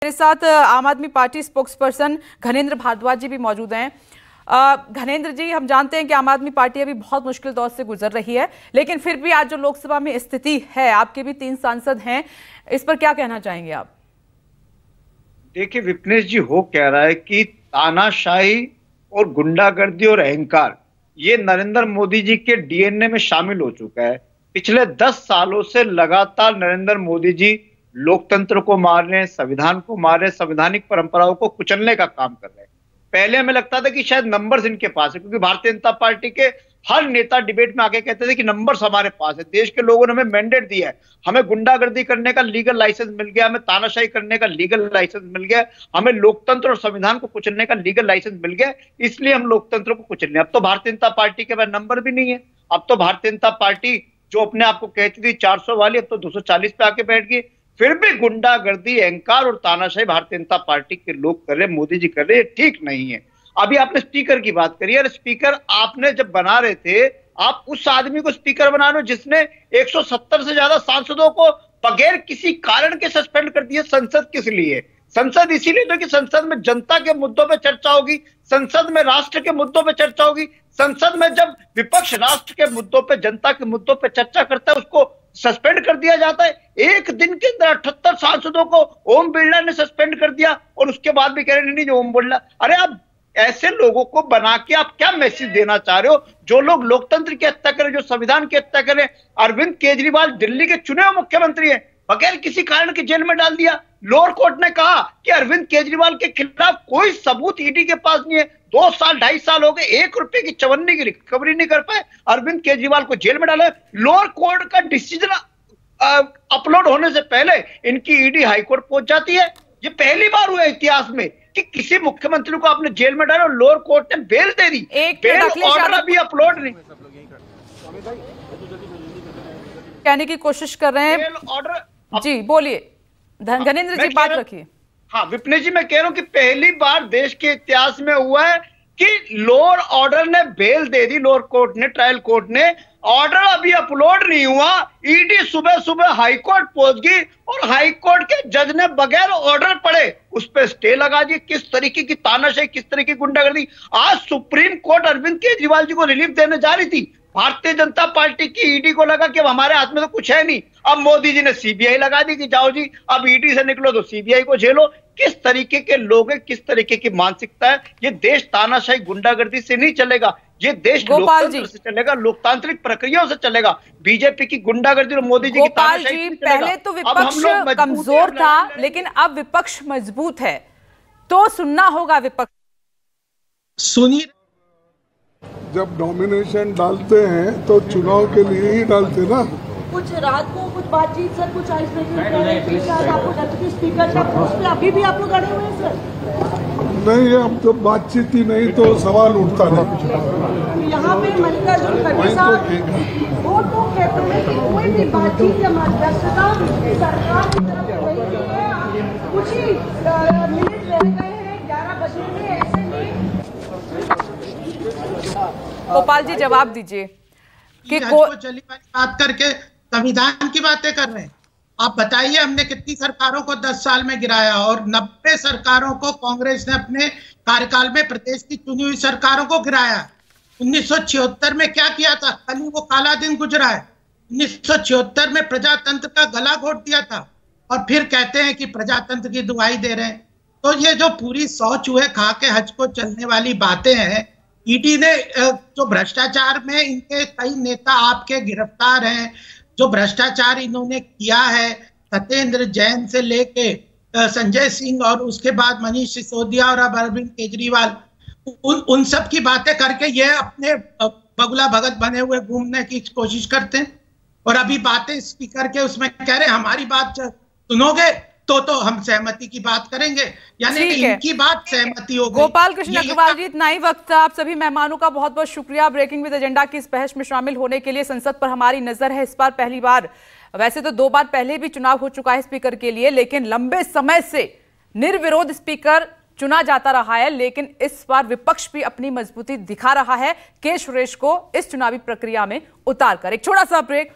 मेरे साथ आम आदमी पार्टी स्पोक्सपर्सन घनेंद्र भारद्वाज जी भी मौजूद हैं। घनेंद्र जी, हम जानते हैं कि आम आदमी पार्टी अभी बहुत मुश्किल दौर से गुजर रही है, लेकिन फिर भी आज जो लोकसभा में स्थिति है, आपके भी 3 सांसद हैं, इस पर क्या कहना चाहेंगे आप? देखिए, विपनेश जी हो कह रहा है कि तानाशाही और गुंडागर्दी और अहंकार ये नरेंद्र मोदी जी के डीएनए में शामिल हो चुका है। पिछले 10 सालों से लगातार नरेंद्र मोदी जी लोकतंत्र को मार रहे हैं, संविधान को मार रहे हैं, संवैधानिक परंपराओं को कुचलने का काम कर रहे हैं। पहले हमें लगता था कि शायद नंबर्स इनके पास है, क्योंकि भारतीय जनता पार्टी के हर नेता डिबेट में आके कहते थे कि नंबर्स हमारे पास है, देश के लोगों ने हमें मैंडेट दिया है, हमें गुंडागर्दी करने का लीगल लाइसेंस मिल गया, हमें तानाशाही करने का लीगल लाइसेंस मिल गया, हमें लोकतंत्र और संविधान को कुचलने का लीगल लाइसेंस मिल गया, इसलिए हम लोकतंत्र को कुचल रहे हैं। अब तो भारतीय जनता पार्टी के पास नंबर भी नहीं है। अब तो भारतीय जनता पार्टी जो अपने आप को कहती थी 400 वाली, अब तो 240 पे आके बैठ गई। फिर भी गुंडागर्दी, अहंकार और तानाशाही भारतीय जनता पार्टी के लोग कर रहे, मोदी जी कर रहे, ठीक नहीं है। अभी आपने स्पीकर की बात करी है, स्पीकर आपने जब बना रहे थे, आप उस आदमी को स्पीकर बना रहे हो जिसने 170 से ज्यादा सांसदों को बगैर किसी कारण के सस्पेंड कर दिया। संसद किस लिए? संसद इसीलिए तो कि संसद में जनता के मुद्दों पे चर्चा होगी, संसद में राष्ट्र के मुद्दों पे चर्चा होगी। संसद में जब विपक्ष राष्ट्र के मुद्दों पे, जनता के मुद्दों पे चर्चा करता है, उसको सस्पेंड कर दिया जाता है। एक दिन के अंदर 78 सांसदों को ओम बिरला ने सस्पेंड कर दिया, और उसके बाद भी कह रहे नहीं जो ओम बिरला। अरे आप ऐसे लोगों को बना के आप क्या मैसेज देना चाह रहे हो? जो लोग लोकतंत्र की हत्या करें, जो संविधान की हत्या करें। अरविंद केजरीवाल दिल्ली के चुने हुए मुख्यमंत्री हैं, बगैर किसी कारण के जेल में डाल दिया। लोअर कोर्ट ने कहा कि अरविंद केजरीवाल के खिलाफ कोई सबूत ईडी के पास नहीं है। 2 साल 2.5 साल हो गए, 1 रुपए की चवन्नी की रिकवरी नहीं कर पाए, अरविंद केजरीवाल को जेल में डाला। लोअर कोर्ट का डिसीजन अपलोड होने से पहले इनकी ईडी हाईकोर्ट पहुंच जाती है। ये पहली बार हुआ इतिहास में कि किसी मुख्यमंत्री को आपने जेल में डाला और लोअर कोर्ट ने बेल दे दी। बेल ऑर्डर अभी अपलोड नहीं कहने की कोशिश कर रहे हैं। बेल ऑर्डर जी बोलिए घनेंद्र जी, बात रखिए। हाँ विपनेश जी, मैं कह रहा हूं कि पहली बार देश के इतिहास में हुआ है कि लोअर ऑर्डर ने बेल दे दी, लोअर कोर्ट ने, ट्रायल कोर्ट ने। ऑर्डर अभी अपलोड नहीं हुआ, ईडी सुबह सुबह हाईकोर्ट पहुंच गई और हाईकोर्ट के जज ने बगैर ऑर्डर पढ़े उस पर स्टे लगा दी। किस तरीके की तानाशाही, किस तरीके की गुंडागर्दी। आज सुप्रीम कोर्ट अरविंद केजरीवाल जी को रिलीफ देने जा रही थी, भारतीय जनता पार्टी की ईडी को लगा कि अब हमारे हाथ में तो कुछ है नहीं। अब मोदी जी ने सीबीआई लगा दी कि जाओ जी, अब ईडी से निकलो तो सीबीआई को झेलो। किस तरीके के लोग हैं, किस तरीके की मानसिकता है? ये देश तानाशाही गुंडागर्दी से नहीं चलेगा, ये देश लोकतंत्र से चलेगा, लोकतांत्रिक प्रक्रियाओं से चलेगा। बीजेपी की गुंडागर्दी और मोदी जी की तानाशाही जी, पहले तो विपक्ष कमजोर था, लेकिन अब विपक्ष मजबूत है, तो सुनना होगा विपक्ष। सुनिए, जब नॉमिनेशन डालते हैं तो चुनाव के लिए ही डालते ना। कुछ रात को कुछ बातचीत सर, कुछ आइस ब्रेकिंग आपको डेप्यूटी स्पीकर का पोस्ट पे अभी भी आप लोग अड़े हुए हैं सर? नहीं, अब तो बातचीत ही नहीं तो सवाल उठता नहीं। यहाँ पे मल्लिकार्जुन खड़गे साहब वो तो कहते हैं कि कोई भी बातचीत या मध्यस्थता सरकार की तरफ नहीं है। कुछ ही मिनट रह गए हैं 11 बजने में, ऐसे में गोपाल जी जवाब दीजिए कि चली वाली बात करके संविधान की बातें कर रहे हैं। आप बताइए, हमने कितनी सरकारों को 10 साल में गिराया और 90 सरकारों को कांग्रेस ने अपने कार्यकाल में प्रदेश की चुनी हुई सरकारों को गिराया। 1976 में क्या किया था? कल ही वो काला दिन गुजरा है। 1976 में प्रजातंत्र का गला घोट दिया था और फिर कहते हैं कि प्रजातंत्र की दुहाई दे रहे हैं। तो ये जो पूरी 100 चूहे खा के हज को चलने वाली बातें हैं, ईडी ने जो भ्रष्टाचार में इनके कई नेता आपके गिरफ्तार हैं, जो भ्रष्टाचार इन्होंने किया है, सत्येंद्र जैन से लेके संजय सिंह और उसके बाद मनीष सिसोदिया और अब अरविंद केजरीवाल, उन सब की बातें करके ये अपने बगुला भगत बने हुए घूमने की कोशिश करते हैं। और अभी बातें स्पीकर के उसमें कह रहे हमारी बात सुनोगे तो हम सहमति की बात करेंगे, यानी कि इनकी बात सहमति होगी। गोपाल कृष्ण अग्रवाल जी, इतना ही वक्त था। आप सभी मेहमानों का बहुत बहुत शुक्रिया ब्रेकिंग विद एजेंडा की इस बहस में शामिल होने के लिए। संसद पर हमारी नजर है इस बार पहली बार, वैसे तो 2 बार पहले भी चुनाव हो चुका है स्पीकर के लिए, लेकिन लंबे समय से निर्विरोध स्पीकर चुना जाता रहा है, लेकिन इस बार विपक्ष भी अपनी मजबूती दिखा रहा है के सुरेश को इस चुनावी प्रक्रिया में उतार कर। एक छोटा सा ब्रेक,